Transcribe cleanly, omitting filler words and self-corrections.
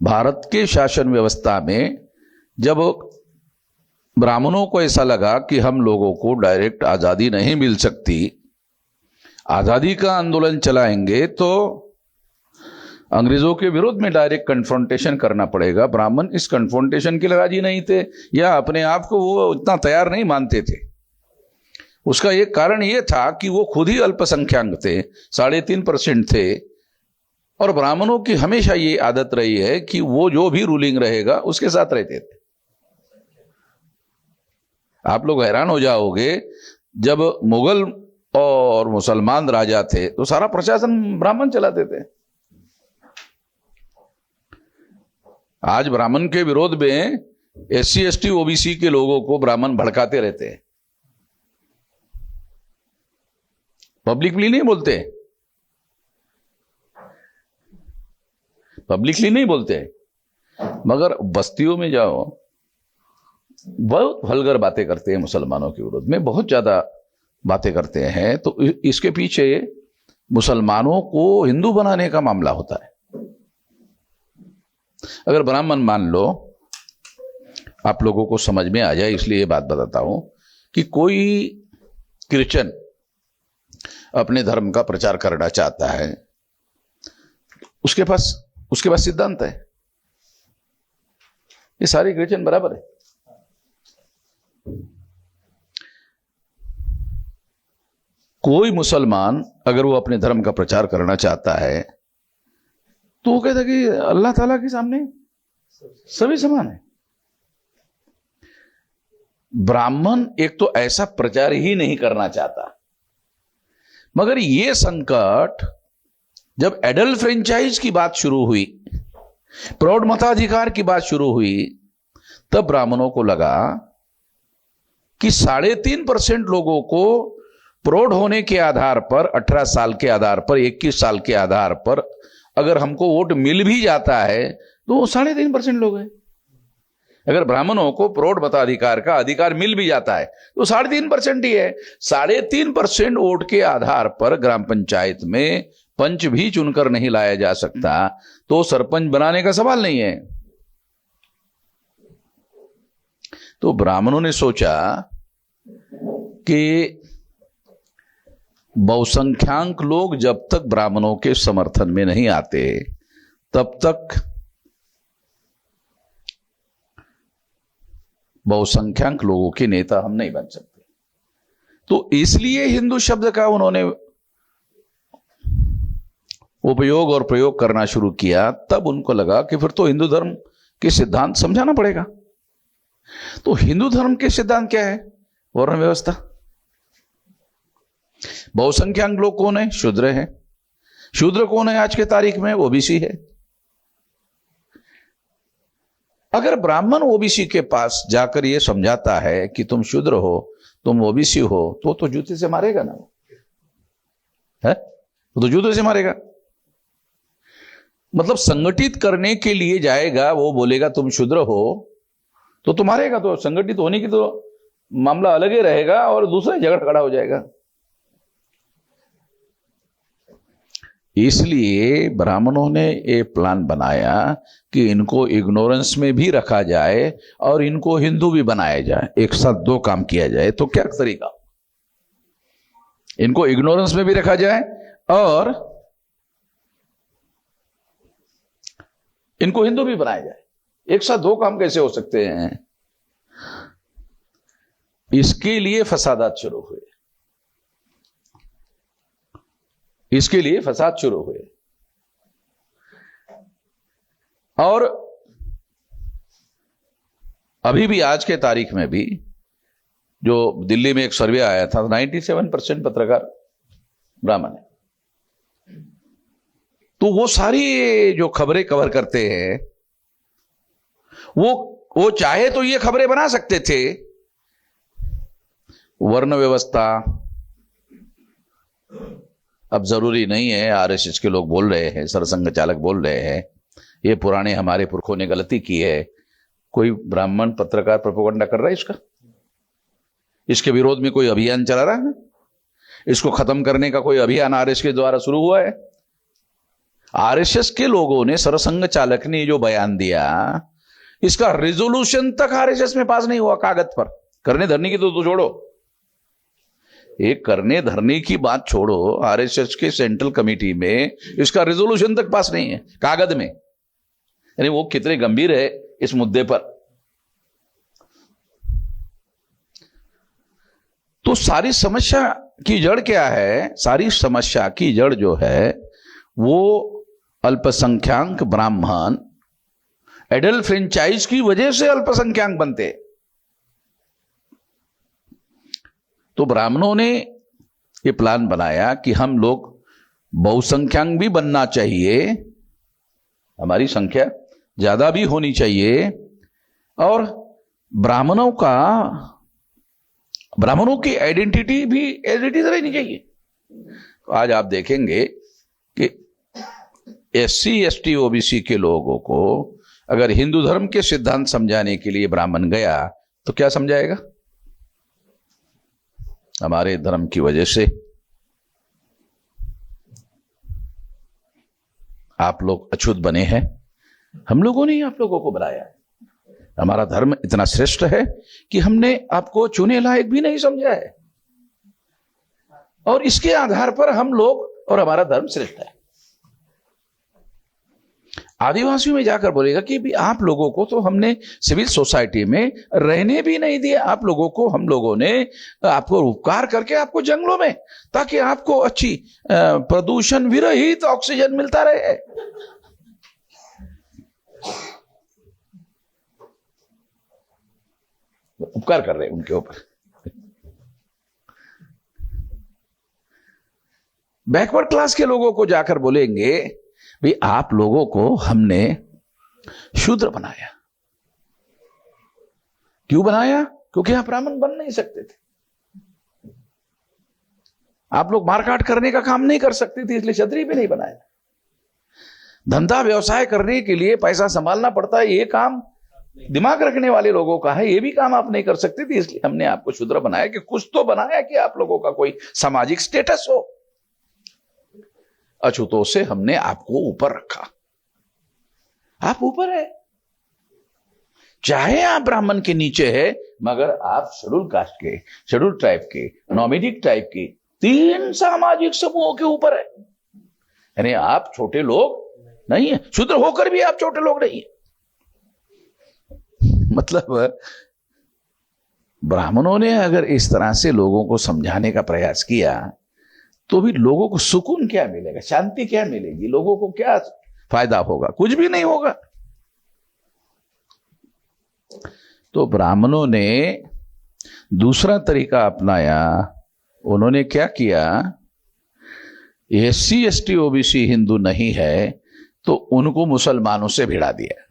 भारत के शासन व्यवस्था में जब ब्राह्मणों को ऐसा लगा कि हम लोगों को डायरेक्ट आजादी नहीं मिल सकती, आजादी का आंदोलन चलाएंगे तो अंग्रेजों के विरोध में डायरेक्ट कन्फ्रंटेशन करना पड़ेगा। ब्राह्मण इस कन्फ्रंटेशन के लिए राजी नहीं थे या अपने आप को वो इतना तैयार नहीं मानते थे। उसका एक कारण ये था कि वो खुद ही अल्पसंख्यक थे, 3.5% थे, और ब्राह्मणों की हमेशा ये आदत रही है कि वो जो भी रूलिंग रहेगा उसके साथ रहते थे। आप लोग हैरान हो जाओगे, जब मुगल और मुसलमान राजा थे तो सारा प्रशासन ब्राह्मण चलाते थे। आज ब्राह्मण के विरोध में SC ST OBC के लोगों को ब्राह्मण भड़काते रहते हैं, पब्लिकली नहीं बोलते, पब्लिकली नहीं बोलते, मगर बस्तियों में जाओ बहुत वल्गर बातें करते हैं, मुसलमानों के विरोध में बहुत ज्यादा बातें करते हैं। तो इसके पीछे मुसलमानों को हिंदू बनाने का मामला होता है। अगर ब्राह्मण मान लो, आप लोगों को समझ में आ जाए इसलिए ये बात बताता हूं कि कोई क्रिश्चियन अपने धर्म का प्रचार करना चाहता है, उसके पास सिद्धांत है, ये सारे क्रिश्चियन बराबर है। कोई मुसलमान अगर वो अपने धर्म का प्रचार करना चाहता है तो वो कहता है कि अल्लाह ताला के सामने सभी समान है। ब्राह्मण एक तो ऐसा प्रचार ही नहीं करना चाहता, मगर ये संकट जब एडल्ट फ्रेंचाइज की बात शुरू हुई, प्रौढ़ मताधिकार की बात शुरू हुई, तब ब्राह्मणों को लगा कि 3.5% लोगों को प्रौढ़ होने के आधार पर, 18 साल के आधार पर, 21 साल के आधार पर अगर हमको वोट मिल भी जाता है तो वो 3.5% लोग हैं। अगर ब्राह्मणों को प्रौढ़ मताधिकार का अधिकार मिल भी जाता है तो 3.5% ही है। 3.5% वोट के आधार पर ग्राम पंचायत में पंच भी चुनकर नहीं लाया जा सकता तो सरपंच बनाने का सवाल नहीं है। तो ब्राह्मणों ने सोचा कि बहुसंख्याक लोग जब तक ब्राह्मणों के समर्थन में नहीं आते तब तक बहुसंख्यक लोगों के नेता हम नहीं बन सकते। तो इसलिए हिंदू शब्द का उन्होंने उपयोग और प्रयोग करना शुरू किया। तब उनको लगा कि फिर तो हिंदू धर्म के सिद्धांत समझाना पड़ेगा। तो हिंदू धर्म के सिद्धांत क्या है? वर्ण व्यवस्था। बहुसंख्यक लोग कौन है? शूद्र है। शूद्र कौन है आज के तारीख में? ओबीसी है। अगर ब्राह्मण ओबीसी के पास जाकर यह समझाता है कि तुम शूद्र हो, तुम ओबीसी हो, तो जूते से मारेगा ना, है? तो जूते से मारेगा। मतलब संगठित करने के लिए जाएगा, वो बोलेगा तुम शूद्र हो तो तुम्हारेगा, तो संगठित होने की तो मामला अलग ही रहेगा और दूसरा झगड़ा खड़ा हो जाएगा। इसलिए ब्राह्मणों ने ये प्लान बनाया कि इनको इग्नोरेंस में भी रखा जाए और इनको हिंदू भी बनाया जाए, एक साथ दो काम किया जाए। तो क्या तरीका? इनको इग्नोरेंस में भी रखा जाए और इनको हिंदू भी बनाया जाए। एक साथ दो काम कैसे हो सकते हैं? इसके लिए फसादात शुरू हुए, इसके लिए फसाद शुरू हुए। और अभी भी आज के तारीख में भी जो दिल्ली में एक सर्वे आया था, 97% पत्रकार ब्राह्मण है। तो वो सारी जो खबरें कवर करते हैं वो चाहे तो ये खबरें बना सकते थे। वर्ण व्यवस्था अब जरूरी नहीं है, आरएसएस के लोग बोल रहे हैं, सरसंघ चालक बोल रहे हैं, ये पुराने हमारे पुरखों ने गलती की है। कोई ब्राह्मण पत्रकार प्रोपेगेंडा कर रहा है इसका? इसके विरोध में कोई अभियान चला रहा है? इसको खत्म करने का कोई अभियान आरएसएस के द्वारा शुरू हुआ है? आरएसएस के लोगों ने, सरसंघ चालक ने जो बयान दिया, इसका रेजोल्यूशन तक आरएसएस में पास नहीं हुआ कागज पर। करने धरने की तो छोड़ो, एक करने धरने की बात छोड़ो, आरएसएस के सेंट्रल कमेटी में इसका रेजोल्यूशन तक पास नहीं है कागज में। यानी वो कितने गंभीर है इस मुद्दे पर। तो सारी समस्या की जड़ क्या है? सारी समस्या की जड़ जो है वो अल्पसंख्यक ब्राह्मण एडल्ट फ्रेंचाइज की वजह से अल्पसंख्यक बनते। तो ब्राह्मणों ने ये प्लान बनाया कि हम लोग बहुसंख्यक भी बनना चाहिए, हमारी संख्या ज्यादा भी होनी चाहिए, और ब्राह्मणों की आइडेंटिटी भी एडिटी रहनी चाहिए। तो आज आप देखेंगे कि एससी एसटी ओबीसी के लोगों को अगर हिंदू धर्म के सिद्धांत समझाने के लिए ब्राह्मण गया तो क्या समझाएगा? हमारे धर्म की वजह से आप लोग अछूत बने हैं, हम लोगों ने ही आप लोगों को बनाया है। हमारा धर्म इतना श्रेष्ठ है कि हमने आपको चुने लायक भी नहीं समझा है, और इसके आधार पर हम लोग और हमारा धर्म श्रेष्ठ है। आदिवासियों में जाकर बोलेगा कि भी आप लोगों को तो हमने सिविल सोसाइटी में रहने भी नहीं दिया, आप लोगों को हम लोगों ने आपको उपकार करके आपको जंगलों में, ताकि आपको अच्छी प्रदूषण विरहित ऑक्सीजन मिलता रहे। उपकार कर रहे हैं उनके ऊपर। बैकवर्ड क्लास के लोगों को जाकर बोलेंगे भी आप लोगों को हमने शूद्र बनाया। क्यों बनाया? क्योंकि आप ब्राह्मण बन नहीं सकते थे, आप लोग मारकाट करने का काम नहीं कर सकते थे, इसलिए क्षत्रिय भी नहीं बनाया। धंधा व्यवसाय करने के लिए पैसा संभालना पड़ता है, ये काम दिमाग रखने वाले लोगों का है, ये भी काम आप नहीं कर सकते थे, इसलिए हमने आपको शूद्र बनाया कि कुछ तो बनाया कि आप लोगों का कोई सामाजिक स्टेटस हो। अछूतों से हमने आपको ऊपर रखा, आप ऊपर है, चाहे आप ब्राह्मण के नीचे है, मगर आप शेड्यूल कास्ट के, शेड्यूल ट्राइब के, नॉमिडिक टाइप के 3 सामाजिक समूहों के ऊपर है। यानी आप छोटे लोग नहीं है, शूद्र होकर भी आप छोटे लोग नहीं है। मतलब ब्राह्मणों ने अगर इस तरह से लोगों को समझाने का प्रयास किया तो भी लोगों को सुकून क्या मिलेगा, शांति क्या मिलेगी, लोगों को क्या फायदा होगा? कुछ भी नहीं होगा। तो ब्राह्मणों ने दूसरा तरीका अपनाया। उन्होंने क्या किया? एससी एसटी ओबीसी हिंदू नहीं है तो उनको मुसलमानों से भिड़ा दिया।